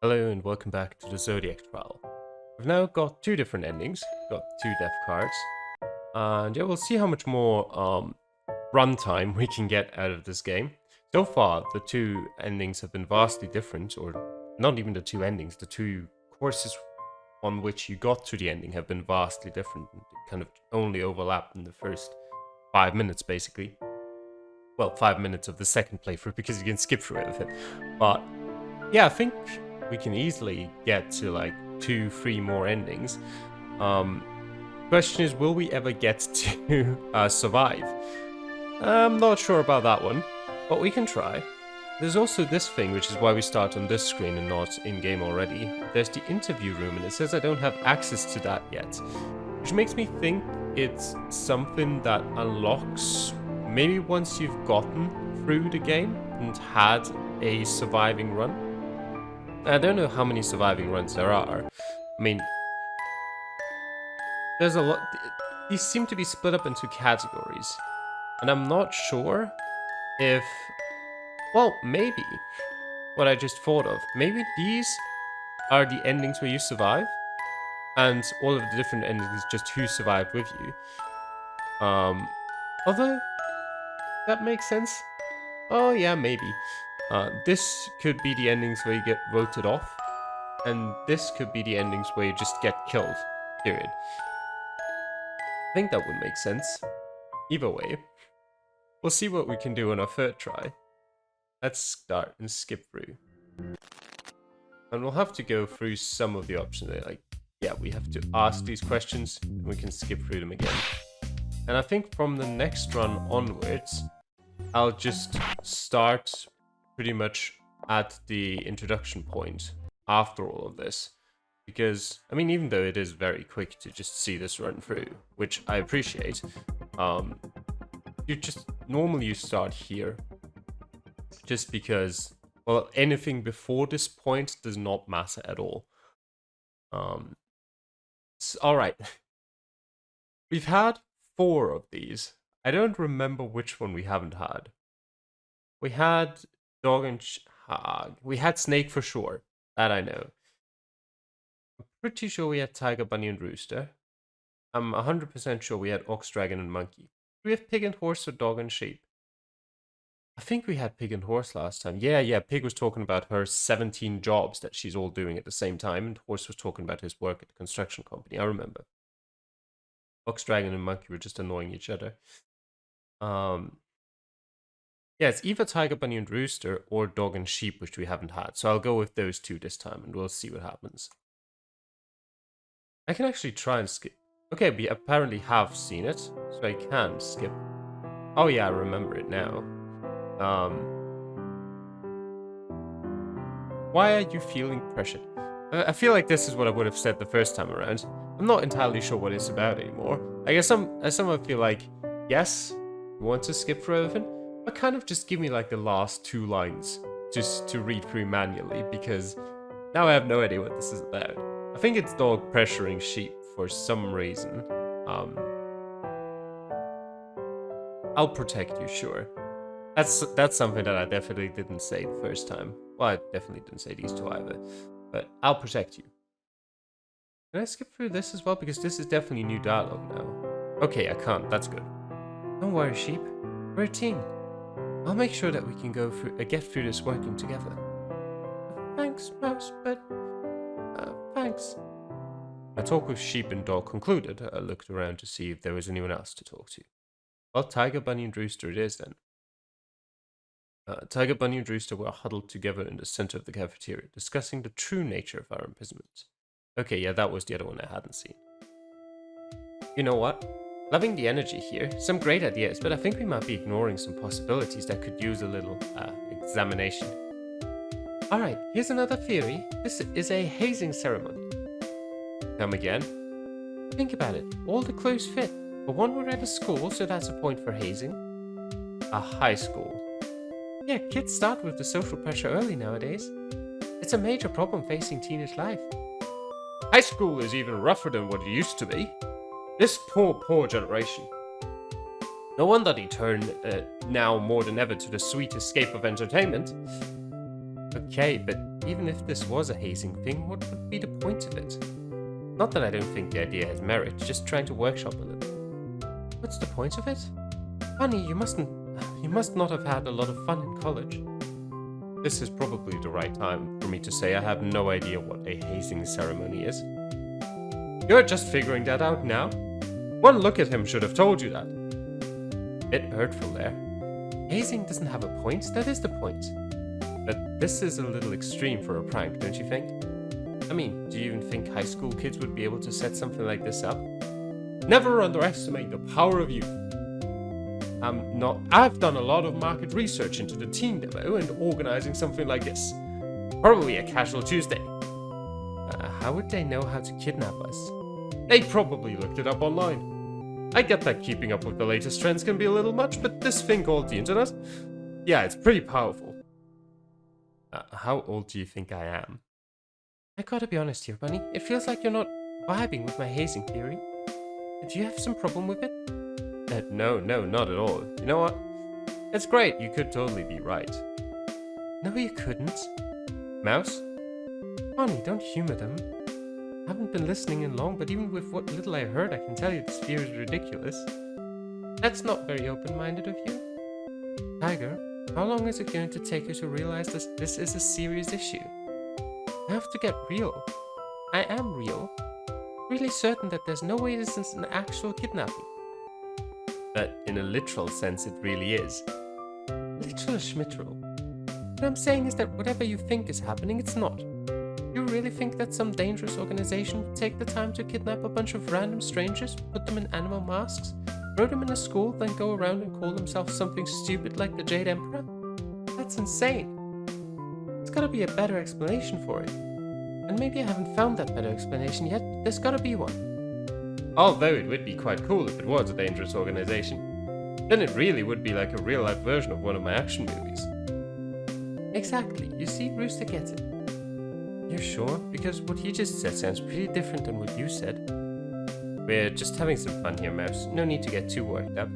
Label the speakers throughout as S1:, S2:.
S1: Hello and welcome back to the Zodiac Trial. We've now got two different endings, got two death cards, and yeah, we'll see how much more runtime we can get out of this game. So far, the two endings have been vastly different, or not even the two endings, the two courses on which you got to the ending have been vastly different. They kind of only overlapped in the first 5 minutes, basically. Well, 5 minutes of the second playthrough, because you can skip through everything. But yeah, I think we can easily get to like 2-3 more endings. Question is, will we ever get to survive? I'm not sure about that one, but we can try. There's also this thing, which is why we start on this screen and not in-game already. There's the interview room, and it says I don't have access to that yet, which makes me think it's something that unlocks maybe once you've gotten through the game and had a surviving run. I don't know how many surviving runs there are. I mean, there's a lot. These seem to be split up into categories, and I'm not sure if, well, maybe what I just thought of, maybe these are the endings where you survive, and all of the different endings is just who survived with you. Although that makes sense. Oh yeah, maybe. This could be the endings where you get voted off, and this could be the endings where you just get killed, period. I think that would make sense. Either way, we'll see what we can do on our third try. Let's start and skip through. And we'll have to go through some of the options. Like, yeah, we have to ask these questions, and we can skip through them again. And I think from the next run onwards, I'll just start pretty much at the introduction point after all of this. Because, I mean, even though it is very quick to just see this run through, which I appreciate, normally you start here. Just because, well, anything before this point does not matter at all. Alright. We've had 4 of these. I don't remember which one we haven't had. We had dog and we had snake for sure. That I know. I'm pretty sure we had tiger, bunny, and rooster. I'm 100% sure we had ox, dragon, and monkey. Do we have pig and horse or dog and sheep? I think we had pig and horse last time. Yeah, pig was talking about her 17 jobs that she's all doing at the same time, and horse was talking about his work at the construction company. I remember. Ox, dragon, and monkey were just annoying each other. Yeah, it's either tiger, bunny, and rooster or dog and sheep, which we haven't had. So I'll go with those two this time, and we'll see what happens. I can actually try and skip. Okay, we apparently have seen it, so I can skip. Oh yeah, I remember it now. Why are you feeling pressured? I feel like this is what I would have said the first time around. I'm not entirely sure what it's about anymore. I guess I somewhat feel like, yes, we want to skip through everything, but kind of just give me like the last 2 lines just to read through manually, because now I have no idea what this is about. I think it's dog pressuring sheep for some reason. I'll protect you, sure. That's something that I definitely didn't say the first time. Well, I definitely didn't say these two either. But I'll protect you. Can I skip through this as well? Because this is definitely new dialogue now. Okay, I can't. That's good. Don't worry, sheep. We're a team. I'll make sure that we can get through this working together. Thanks, mouse, but thanks. My talk with sheep and dog concluded. I looked around to see if there was anyone else to talk to. Well, tiger, bunny, and rooster it is then. Tiger, bunny, and rooster were huddled together in the center of the cafeteria, discussing the true nature of our imprisonment. Okay, yeah, that was the other one I hadn't seen. You know what? Loving the energy here. Some great ideas, but I think we might be ignoring some possibilities that could use a little examination. Alright, here's another theory. This is a hazing ceremony. Come again? Think about it. All the clothes fit. But one we're at a school, so that's a point for hazing. A high school. Yeah, kids start with the social pressure early nowadays. It's a major problem facing teenage life. High school is even rougher than what it used to be. This poor generation. No wonder they turn now more than ever to the sweet escape of entertainment. Okay, but even if this was a hazing thing, what would be the point of it? Not that I don't think the idea has merit, just trying to workshop a little. What's the point of it? Honey, you must not have had a lot of fun in college. This is probably the right time for me to say I have no idea what a hazing ceremony is. You're just figuring that out now? One look at him should have told you that. Bit hurtful there. Hazing doesn't have a point, that is the point. But this is a little extreme for a prank, don't you think? I mean, do you even think high school kids would be able to set something like this up? Never underestimate the power of youth. I've done a lot of market research into the team demo and organizing something like this. Probably a casual Tuesday. How would they know how to kidnap us? They probably looked it up online. I get that keeping up with the latest trends can be a little much, but this thing called the internet? Yeah, it's pretty powerful. How old do you think I am? I gotta be honest here, Bunny. It feels like you're not vibing with my hazing theory. Do you have some problem with it? No, not at all. You know what? It's great, you could totally be right. No, you couldn't. Mouse? Bunny, don't humor them. I haven't been listening in long, but even with what little I heard, I can tell you this fear is ridiculous. That's not very open-minded of you. Tiger, how long is it going to take you to realize this is a serious issue? I have to get real. I am real. Really certain that there's no way this is an actual kidnapping. But in a literal sense, it really is. Literal or schmitteral? What I'm saying is that whatever you think is happening, it's not. You really think that some dangerous organization would take the time to kidnap a bunch of random strangers, put them in animal masks, throw them in a school, then go around and call themselves something stupid like the Jade Emperor? That's insane. There's gotta be a better explanation for it. And maybe I haven't found that better explanation yet, but there's gotta be one. Although it would be quite cool if it was a dangerous organization. Then it really would be like a real-life version of one of my action movies. Exactly, you see, Rooster gets it. You're sure? Because what he just said sounds pretty different than what you said. We're just having some fun here, Mouse. No need to get too worked up.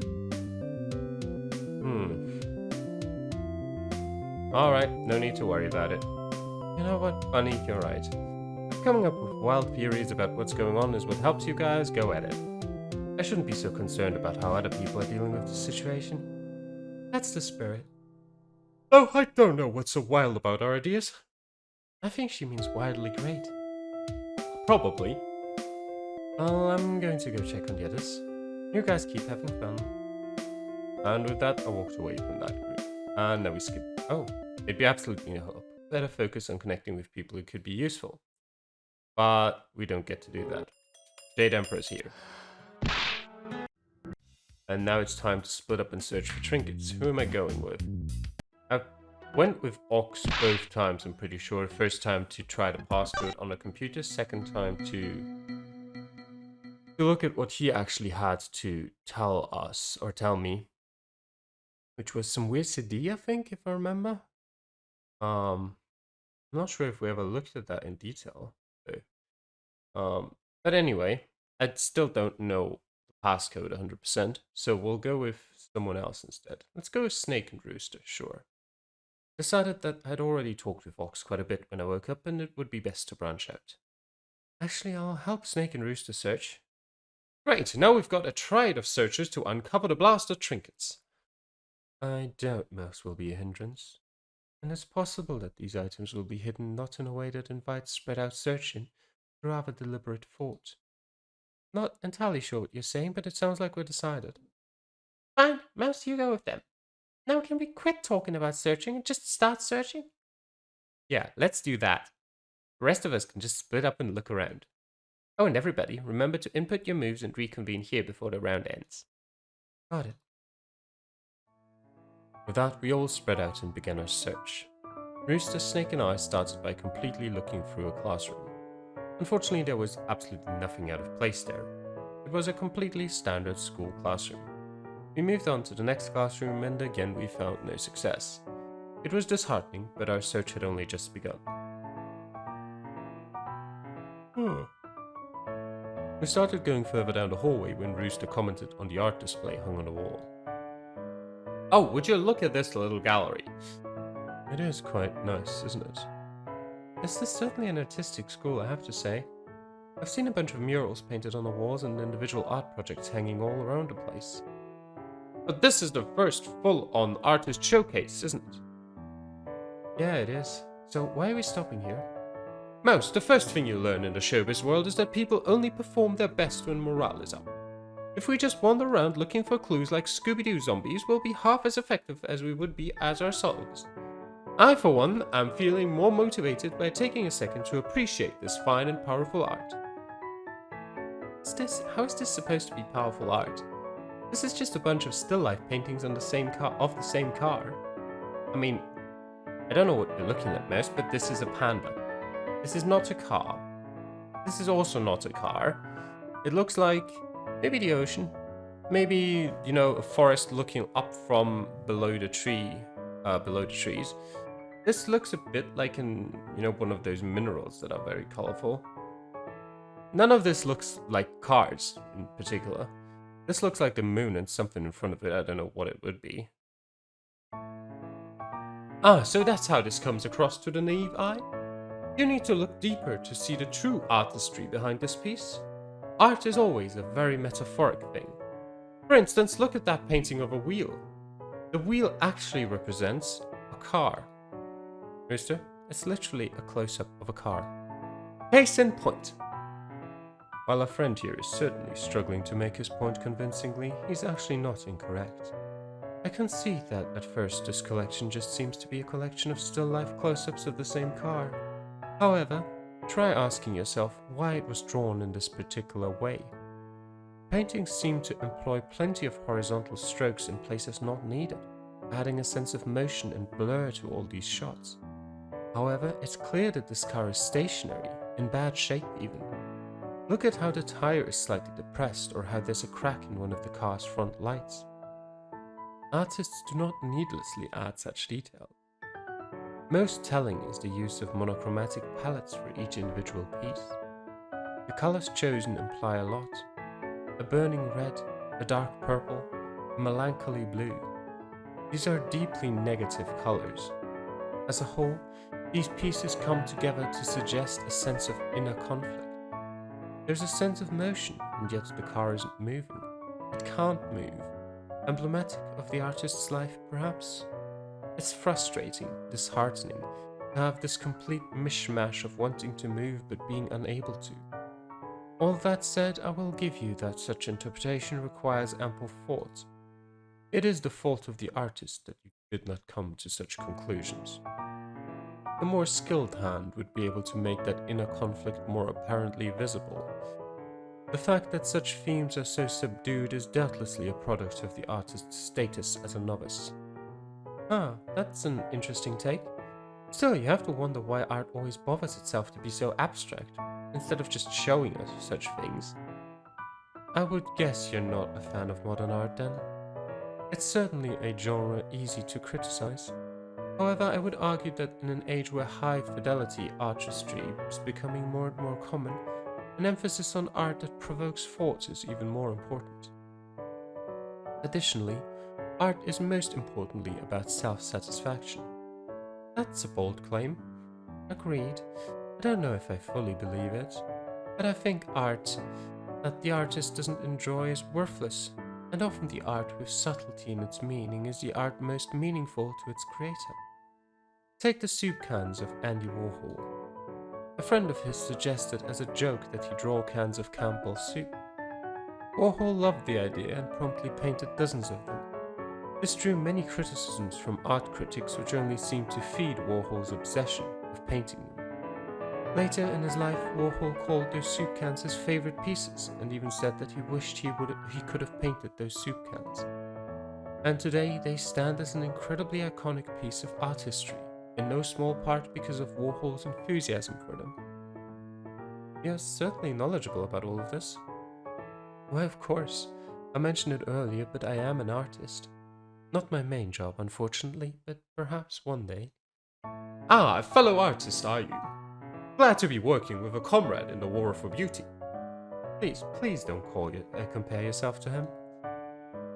S1: Alright, no need to worry about it. You know what, Bunny, you're right. Coming up with wild theories about what's going on is what helps you guys. Go at it. I shouldn't be so concerned about how other people are dealing with the situation. That's the spirit. Oh, I don't know what's so wild about our ideas. I think she means wildly great. Probably. Well, I'm going to go check on the others. You guys keep having fun. And with that, I walked away from that group. And now we skip. Oh, it'd be absolutely no hope. Better focus on connecting with people who could be useful. But we don't get to do that. Jade Emperor's here. And now it's time to split up and search for trinkets. Who am I going with? I went with Ox both times, I'm pretty sure. First time to try the passcode on a computer, second time to look at what he actually had to tell us, or tell me. Which was some weird CD, I think, if I remember. I'm not sure if we ever looked at that in detail. But anyway, I still don't know the passcode 100%, so we'll go with someone else instead. Let's go with Snake and Rooster, sure. Decided that I'd already talked with Ox quite a bit when I woke up, and it would be best to branch out. Actually, I'll help Snake and Rooster search. Great, now we've got a triad of searchers to uncover the blaster trinkets. I doubt Mouse will be a hindrance. And it's possible that these items will be hidden not in a way that invites spread out searching, but rather deliberate thought. Not entirely sure what you're saying, but it sounds like we're decided. Fine, Mouse, you go with them. Now can we quit talking about searching and just start searching? Yeah, let's do that. The rest of us can just split up and look around. Oh, and everybody, remember to input your moves and reconvene here before the round ends. Got it. With that, we all spread out and began our search. Rooster, Snake and I started by completely looking through a classroom. Unfortunately, there was absolutely nothing out of place there. It was a completely standard school classroom. We moved on to the next classroom and again we found no success. It was disheartening, but our search had only just begun. We started going further down the hallway when Rooster commented on the art display hung on the wall. Oh, would you look at this little gallery? It is quite nice, isn't it? This is certainly an artistic school, I have to say. I've seen a bunch of murals painted on the walls and individual art projects hanging all around the place. But this is the first full-on artist showcase, isn't it? Yeah, it is. So why are we stopping here? Mouse, the first thing you learn in the showbiz world is that people only perform their best when morale is up. If we just wander around looking for clues like Scooby-Doo zombies, we'll be half as effective as we would be as ourselves. I, for one, am feeling more motivated by taking a second to appreciate this fine and powerful art. How is this supposed to be powerful art? This is just a bunch of still life paintings on the same car. I mean, I don't know what you're looking at, Mouse, but this is a panda. This is not a car. This is also not a car. It looks like maybe the ocean. Maybe, a forest looking up from below the trees. This looks a bit like one of those minerals that are very colorful. None of this looks like cars in particular. This looks like the moon and something in front of it. I don't know what it would be. Ah, so that's how this comes across to the naive eye? You need to look deeper to see the true artistry behind this piece. Art is always a very metaphoric thing. For instance, look at that painting of a wheel. The wheel actually represents a car. Rooster, it's literally a close-up of a car. Case in point. While our friend here is certainly struggling to make his point convincingly, he's actually not incorrect. I concede that at first this collection just seems to be a collection of still-life close-ups of the same car. However, try asking yourself why it was drawn in this particular way. Paintings seem to employ plenty of horizontal strokes in places not needed, adding a sense of motion and blur to all these shots. However, it's clear that this car is stationary, in bad shape even. Look at how the tire is slightly depressed or how there's a crack in one of the car's front lights. Artists do not needlessly add such detail. Most telling is the use of monochromatic palettes for each individual piece. The colors chosen imply a lot. A burning red, a dark purple, a melancholy blue. These are deeply negative colors. As a whole, these pieces come together to suggest a sense of inner conflict. There's a sense of motion, and yet the car isn't moving. It can't move. Emblematic of the artist's life, perhaps? It's frustrating, disheartening, to have this complete mishmash of wanting to move but being unable to. All that said, I will give you that such interpretation requires ample thought. It is the fault of the artist that you did not come to such conclusions. A more skilled hand would be able to make that inner conflict more apparently visible. The fact that such themes are so subdued is doubtlessly a product of the artist's status as a novice. Ah, that's an interesting take. Still, you have to wonder why art always bothers itself to be so abstract, instead of just showing us such things. I would guess you're not a fan of modern art then. It's certainly a genre easy to criticize. However, I would argue that in an age where high-fidelity artistry is becoming more and more common, an emphasis on art that provokes thought is even more important. Additionally, art is most importantly about self-satisfaction. That's a bold claim. Agreed. I don't know if I fully believe it, but I think art that the artist doesn't enjoy is worthless, and often the art with subtlety in its meaning is the art most meaningful to its creator. Take the soup cans of Andy Warhol. A friend of his suggested as a joke that he draw cans of Campbell's soup. Warhol loved the idea and promptly painted dozens of them. This drew many criticisms from art critics which only seemed to feed Warhol's obsession of painting them. Later in his life, Warhol called those soup cans his favorite pieces and even said that he wished he could have painted those soup cans. And today they stand as an incredibly iconic piece of art history, in no small part because of Warhol's enthusiasm for them. You're certainly knowledgeable about all of this. Why, of course. I mentioned it earlier, but I am an artist. Not my main job, unfortunately, but perhaps one day. Ah, a fellow artist, are you? Glad to be working with a comrade in the war for beauty. Please don't compare yourself to him.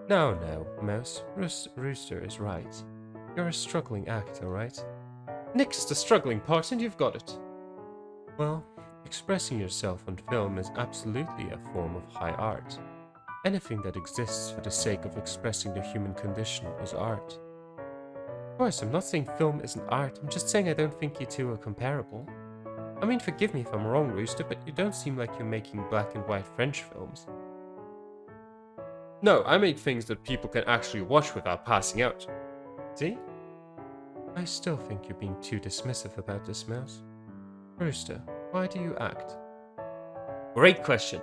S1: No, Mouse. Rooster is right. You're a struggling actor, right? Nick's the struggling part and you've got it. Well, expressing yourself on film is absolutely a form of high art. Anything that exists for the sake of expressing the human condition is art. Of course, I'm not saying film isn't art, I'm just saying I don't think you two are comparable. I mean, forgive me if I'm wrong, Rooster, but you don't seem like you're making black and white French films. No, I make things that people can actually watch without passing out. See? I still think you're being too dismissive about this, Mouse. Rooster, why do you act? Great question.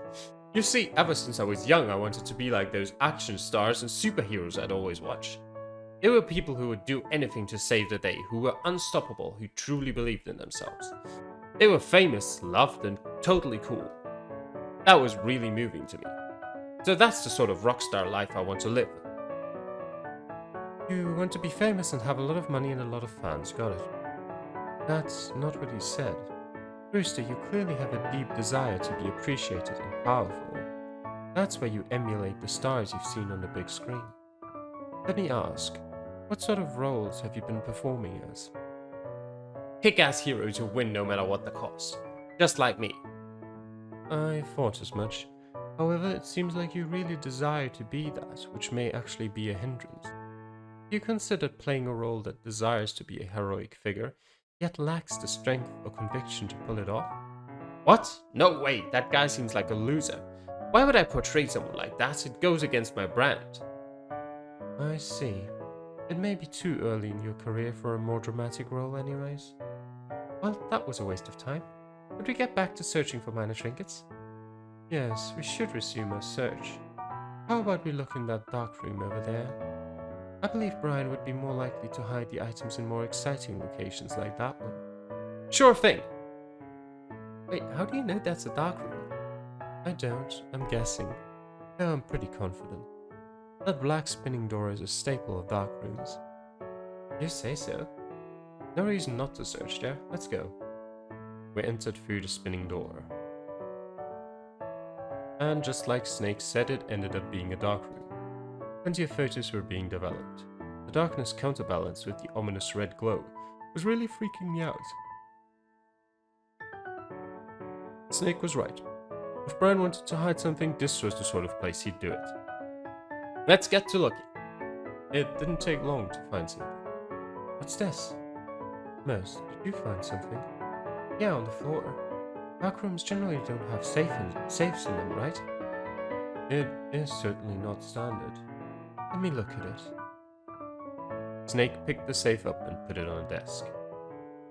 S1: You see, ever since I was young, I wanted to be like those action stars and superheroes I'd always watch. They were people who would do anything to save the day, who were unstoppable, who truly believed in themselves. They were famous, loved, and totally cool. That was really moving to me. So that's the sort of rockstar life I want to live. You want to be famous and have a lot of money and a lot of fans, got it. That's not what you said. Rooster, you clearly have a deep desire to be appreciated and powerful. That's why you emulate the stars you've seen on the big screen. Let me ask, what sort of roles have you been performing as? Kick-ass heroes who win no matter what the cost. Just like me. I thought as much. However, it seems like you really desire to be that, which may actually be a hindrance. You considered playing a role that desires to be a heroic figure, yet lacks the strength or conviction to pull it off? What? No way, that guy seems like a loser. Why would I portray someone like that? It goes against my brand. I see. It may be too early in your career for a more dramatic role anyways. Well, that was a waste of time. Could we get back to searching for minor trinkets? Yes, we should resume our search. How about we look in that dark room over there? I believe Brian would be more likely to hide the items in more exciting locations like that one. Sure thing. Wait, how do you know that's a dark room? I don't, I'm guessing. Though I'm pretty confident. That black spinning door is a staple of dark rooms. You say so. No reason not to search there, let's go. We entered through the spinning door. And just like Snake said, it ended up being a dark room. Plenty of photos were being developed. The darkness counterbalanced with the ominous red glow was really freaking me out. Snake was right. If Brian wanted to hide something, this was the sort of place he'd do it. Let's get to looking. It didn't take long to find something. What's this? Mouse, did you find something? Yeah, on the floor. Dark rooms generally don't have safes in them, right? It is certainly not standard. Let me look at it. Snake picked the safe up and put it on a desk.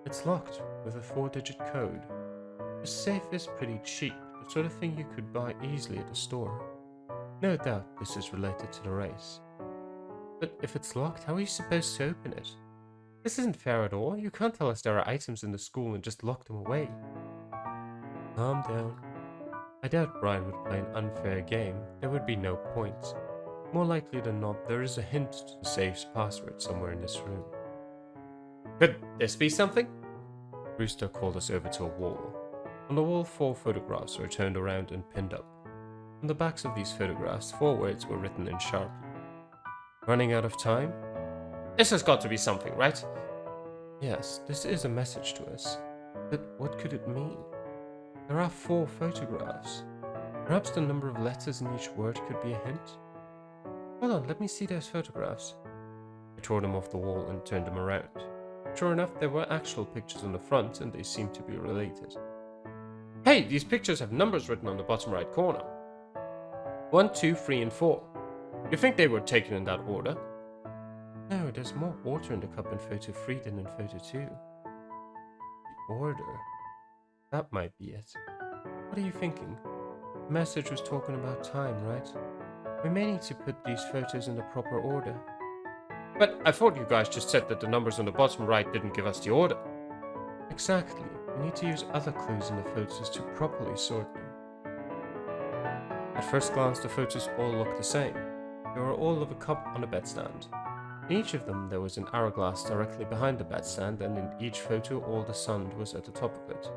S1: It's locked with a 4-digit code. The safe is pretty cheap, the sort of thing you could buy easily at a store. No doubt this is related to the race. But if it's locked, how are you supposed to open it? This isn't fair at all. You can't tell us there are items in the school and just lock them away. Calm down. I doubt Brian would play an unfair game. There would be no point. More likely than not, there is a hint to the safe's password somewhere in this room. Could this be something? Rooster called us over to a wall. On the wall, 4 photographs were turned around and pinned up. On the backs of these photographs, 4 words were written in Sharpie. Running out of time? This has got to be something, right? Yes, this is a message to us. But what could it mean? There are 4 photographs. Perhaps the number of letters in each word could be a hint? Hold on, let me see those photographs. I tore them off the wall and turned them around. Sure enough, there were actual pictures on the front and they seemed to be related. Hey, these pictures have numbers written on the bottom right corner. 1, 2, 3, and 4. You think they were taken in that order? No, there's more water in the cup in photo 3 than in photo 2. The order? That might be it. What are you thinking? The message was talking about time, right? We may need to put these photos in the proper order. But I thought you guys just said that the numbers on the bottom right didn't give us the order. Exactly. We need to use other clues in the photos to properly sort them. At first glance, the photos all looked the same. They were all of a cup on a bedstand. In each of them, there was an hourglass directly behind the bedstand, and in each photo, all the sun was at the top of it.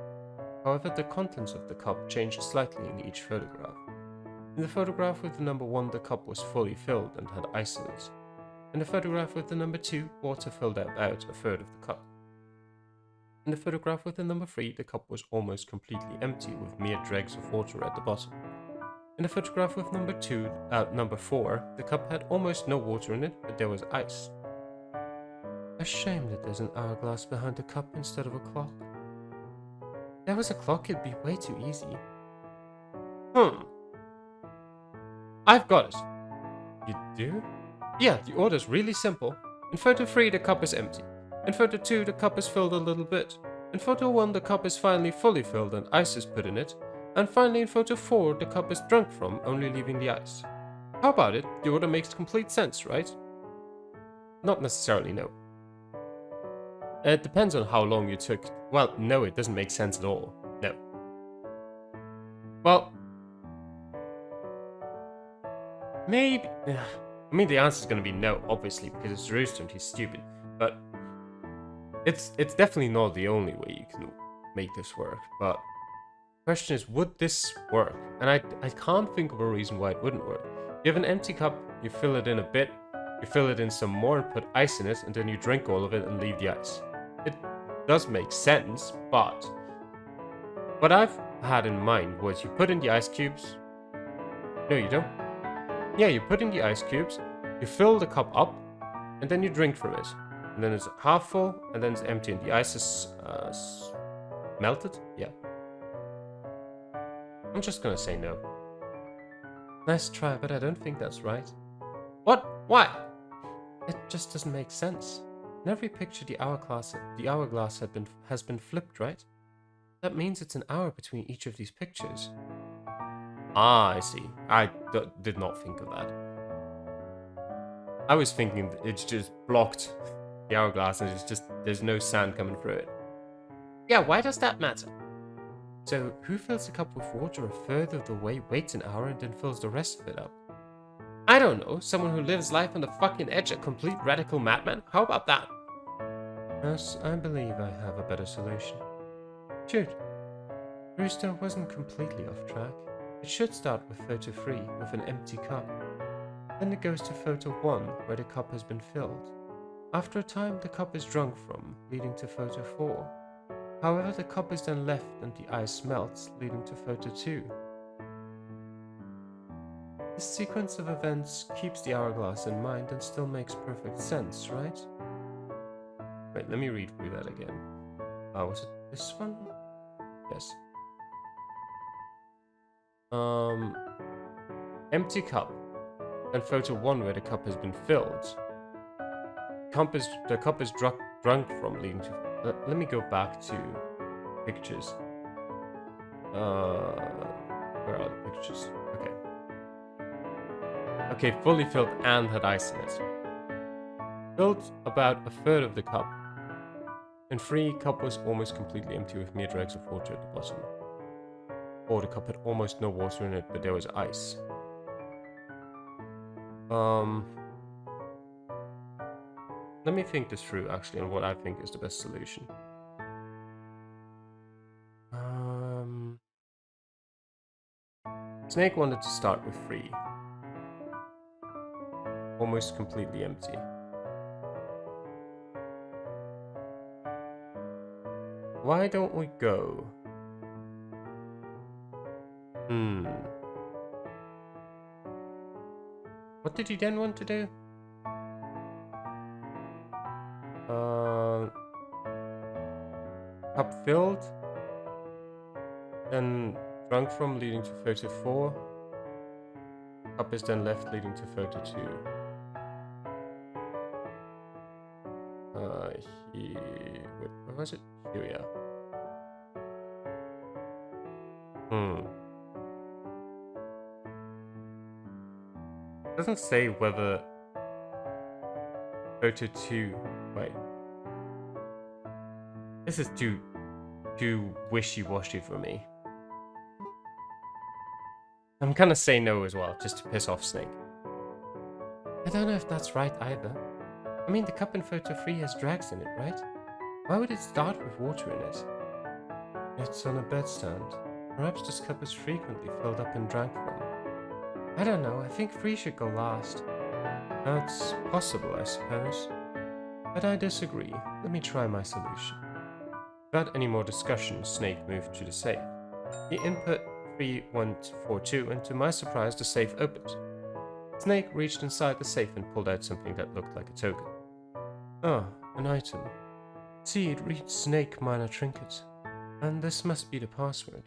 S1: However, the contents of the cup changed slightly in each photograph. In the photograph with the number 1, the cup was fully filled and had ice in it. In the photograph with the number 2, water filled out a third of the cup. In the photograph with the number 3, the cup was almost completely empty with mere dregs of water at the bottom. In the photograph with number 4, the cup had almost no water in it, but there was ice. A shame that there's an hourglass behind the cup instead of a clock. If there was a clock, it'd be way too easy. I've got it. You do? Yeah, the order's really simple. In photo 3, the cup is empty. In photo 2, the cup is filled a little bit. In photo 1, the cup is finally fully filled and ice is put in it. And finally in photo 4, the cup is drunk from, only leaving the ice. How about it? The order makes complete sense, right? Not necessarily, no. It depends on how long you took. Well, no, it doesn't make sense at all. No. Well, maybe. I mean, the answer is going to be no, obviously, because it's Rooster and he's stupid. But it's definitely not the only way you can make this work. But the question is, would this work? And I can't think of a reason why it wouldn't work. You have an empty cup, you fill it in a bit, you fill it in some more and put ice in it, and then you drink all of it and leave the ice. It does make sense, but what I've had in mind was you put in the ice cubes. No, you don't. Yeah, you put in the ice cubes, you fill the cup up, and then you drink from it. And then it's half full, and then it's empty, and the ice is melted? Yeah. I'm just gonna say no. Nice try, but I don't think that's right. What? Why? It just doesn't make sense. In every picture, the hourglass has been flipped, right? That means it's an hour between each of these pictures. Ah, I see. I did not think of that. I was thinking it's just blocked the hourglass and there's no sand coming through it. Yeah, why does that matter? So, who fills a cup with water a third of the way, waits an hour, and then fills the rest of it up? I don't know, someone who lives life on the fucking edge, a complete radical madman? How about that? Yes, I believe I have a better solution. Shoot. Rooster wasn't completely off track. It should start with photo 3, with an empty cup. Then it goes to photo 1, where the cup has been filled. After a time, the cup is drunk from, leading to photo 4. However, the cup is then left and the ice melts, leading to photo 2. This sequence of events keeps the hourglass in mind and still makes perfect sense, right? Wait, let me read through that again. Was it this one? Yes. Empty cup. And photo 1 where the cup has been filled. The cup is drunk from, leading to... Let me go back to pictures. Where are the pictures? Okay. Okay, fully filled and had ice in it. Filled about a third of the cup. In 3, cup was almost completely empty with mere dregs of water at the bottom. Or the cup had almost no water in it, but there was ice. Let me think this through, actually, and what I think is the best solution. Snake wanted to start with 3. Almost completely empty. Why don't we go? What did he then want to do? Cup filled, then drunk from, leading to photo 4. Cup is then left, leading to photo 2. Wait, where was it? Here we are. It doesn't say whether photo 2. Wait. This is too wishy-washy for me. I'm gonna say no as well, just to piss off Snake. I don't know if that's right either. I mean, the cup in photo 3 has drags in it, right? Why would it start with water in it? It's on a bedstand. Perhaps this cup is frequently filled up and drank from. I don't know, I think 3 should go last. That's possible, I suppose. But I disagree. Let me try my solution. Without any more discussion, Snake moved to the safe. He input 3142 and to my surprise the safe opened. Snake reached inside the safe and pulled out something that looked like a token. Ah, an item. See, it reads Snake Minor Trinket. And this must be the password.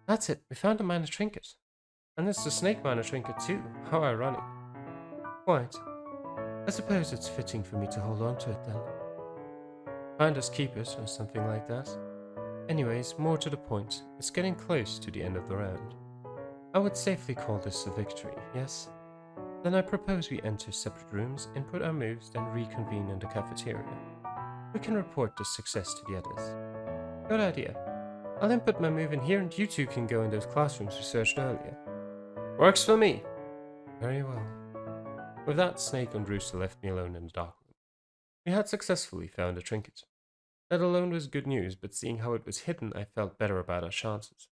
S1: That's it, we found a minor trinket. And it's the Snake Minor Trinket too. How ironic. Quite. I suppose it's fitting for me to hold on to it then. Finders keepers or something like that. Anyways, more to the point, it's getting close to the end of the round. I would safely call this a victory, yes? Then I propose we enter separate rooms, input our moves, then reconvene in the cafeteria. We can report this success to the others. Good idea. I'll input my move in here and you two can go in those classrooms we searched earlier. Works for me. Very well. With that, Snake and Rooster left me alone in the dark room. We had successfully found a trinket. That alone was good news, but seeing how it was hidden, I felt better about our chances.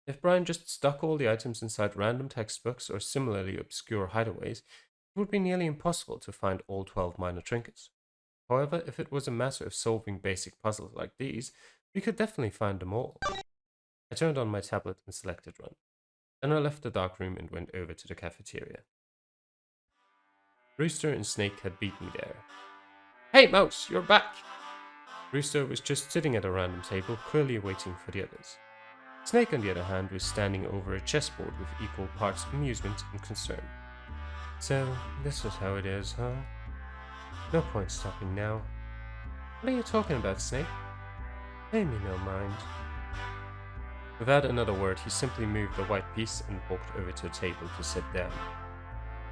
S1: If Brian just stuck all the items inside random textbooks or similarly obscure hideaways, it would be nearly impossible to find all 12 minor trinkets. However, if it was a matter of solving basic puzzles like these, we could definitely find them all. I turned on my tablet and selected Run. Then I left the dark room and went over to the cafeteria. Rooster and Snake had beat me there. Hey Mouse, you're back! Rooster was just sitting at a random table, clearly waiting for the others. Snake, on the other hand, was standing over a chessboard with equal parts of amusement and concern. So, this is how it is, huh? No point stopping now. What are you talking about, Snake? Pay me no mind. Without another word, he simply moved the white piece and walked over to a table to sit down.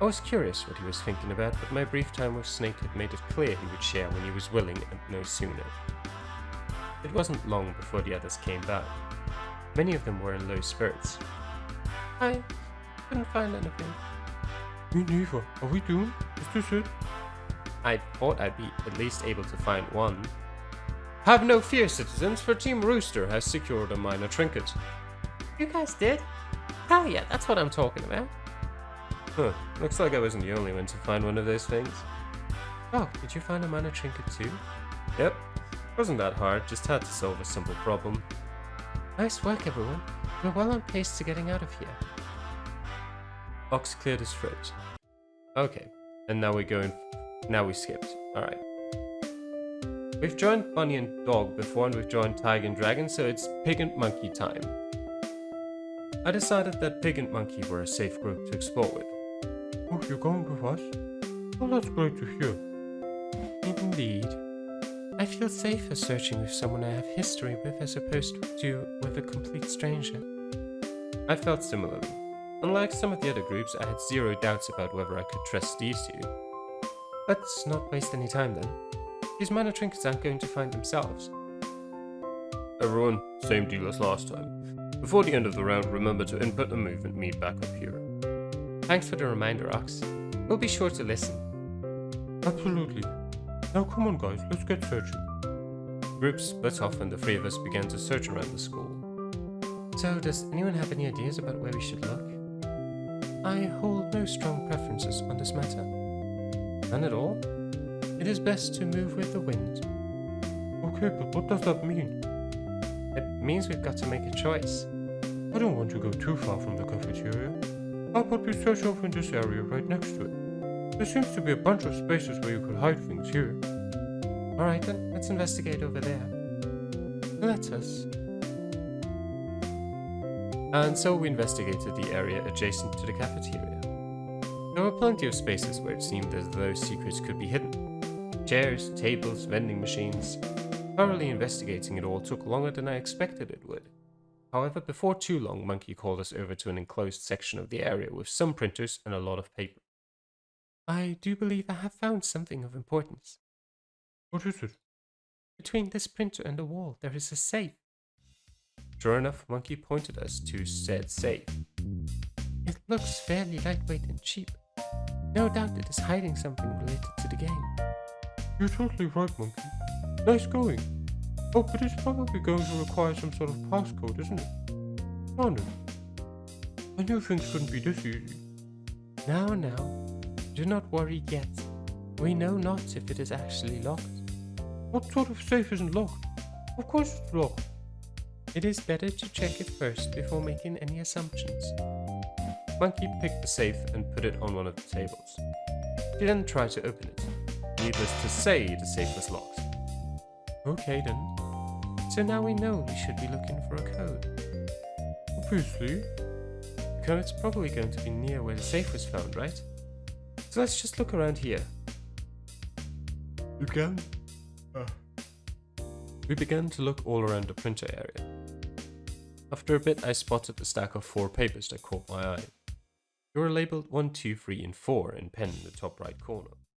S1: I was curious what he was thinking about, but my brief time with Snake had made it clear he would share when he was willing and no sooner. It wasn't long before the others came back. Many of them were in low spirits. I couldn't find anything. Me neither. Are we doomed? Is this it? I thought I'd be at least able to find one. Have no fear, citizens, for Team Rooster has secured a minor trinket. You guys did? Hell yeah, that's what I'm talking about. Huh, looks like I wasn't the only one to find one of those things. Oh, did you find a minor trinket too? Yep, wasn't that hard, just had to solve a simple problem. Nice work, everyone. We're well on pace to getting out of here. Ox cleared his throat. Okay, and now we skipped. Alright. We've joined Bunny and Dog before and we've joined Tiger and Dragon, so it's Pig and Monkey time. I decided that Pig and Monkey were a safe group to explore with. Oh, you're going with us? Oh, that's great to hear. Indeed. I feel safer searching with someone I have history with as opposed to with a complete stranger. I felt similarly. Unlike some of the other groups, I had zero doubts about whether I could trust these two. Let's not waste any time then. These minor trinkets aren't going to find themselves. Everyone, same deal as last time. Before the end of the round, remember to input a move and meet back up here. Thanks for the reminder, Ox. We'll be sure to listen. Absolutely. Now come on guys, let's get searching. The group split off and the three of us began to search around the school. So, does anyone have any ideas about where we should look? I hold no strong preferences on this matter. None at all? It is best to move with the wind. Okay, but what does that mean? It means we've got to make a choice. I don't want to go too far from the cafeteria. How about we search over in this area right next to it? There seems to be a bunch of spaces where you could hide things here. Alright then, let's investigate over there. Let us. And so we investigated the area adjacent to the cafeteria. There were plenty of spaces where it seemed as though secrets could be hidden. Chairs, tables, vending machines. Thoroughly investigating it all took longer than I expected it would. However, before too long, Monkey called us over to an enclosed section of the area with some printers and a lot of paper. I do believe I have found something of importance. What is it? Between this printer and the wall, there is a safe. Sure enough, Monkey pointed us to said safe. It looks fairly lightweight and cheap. No doubt it is hiding something related to the game. You're totally right, Monkey. Nice going. Oh, but it's probably going to require some sort of passcode, isn't it? Oh no. I knew things couldn't be this easy. Now. Do not worry yet. We know not if it is actually locked. What sort of safe isn't locked? Of course it's locked. It is better to check it first before making any assumptions. Monkey picked the safe and put it on one of the tables. She then tried to open it. Needless to say, the safe was locked. Okay then. So now we know we should be looking for a code. Obviously. The code's probably going to be near where the safe was found, right? So let's just look around here. You can? We began to look all around the printer area. After a bit, I spotted a stack of 4 papers that caught my eye. They were labeled 1, 2, 3, and 4 in pen in the top right corner.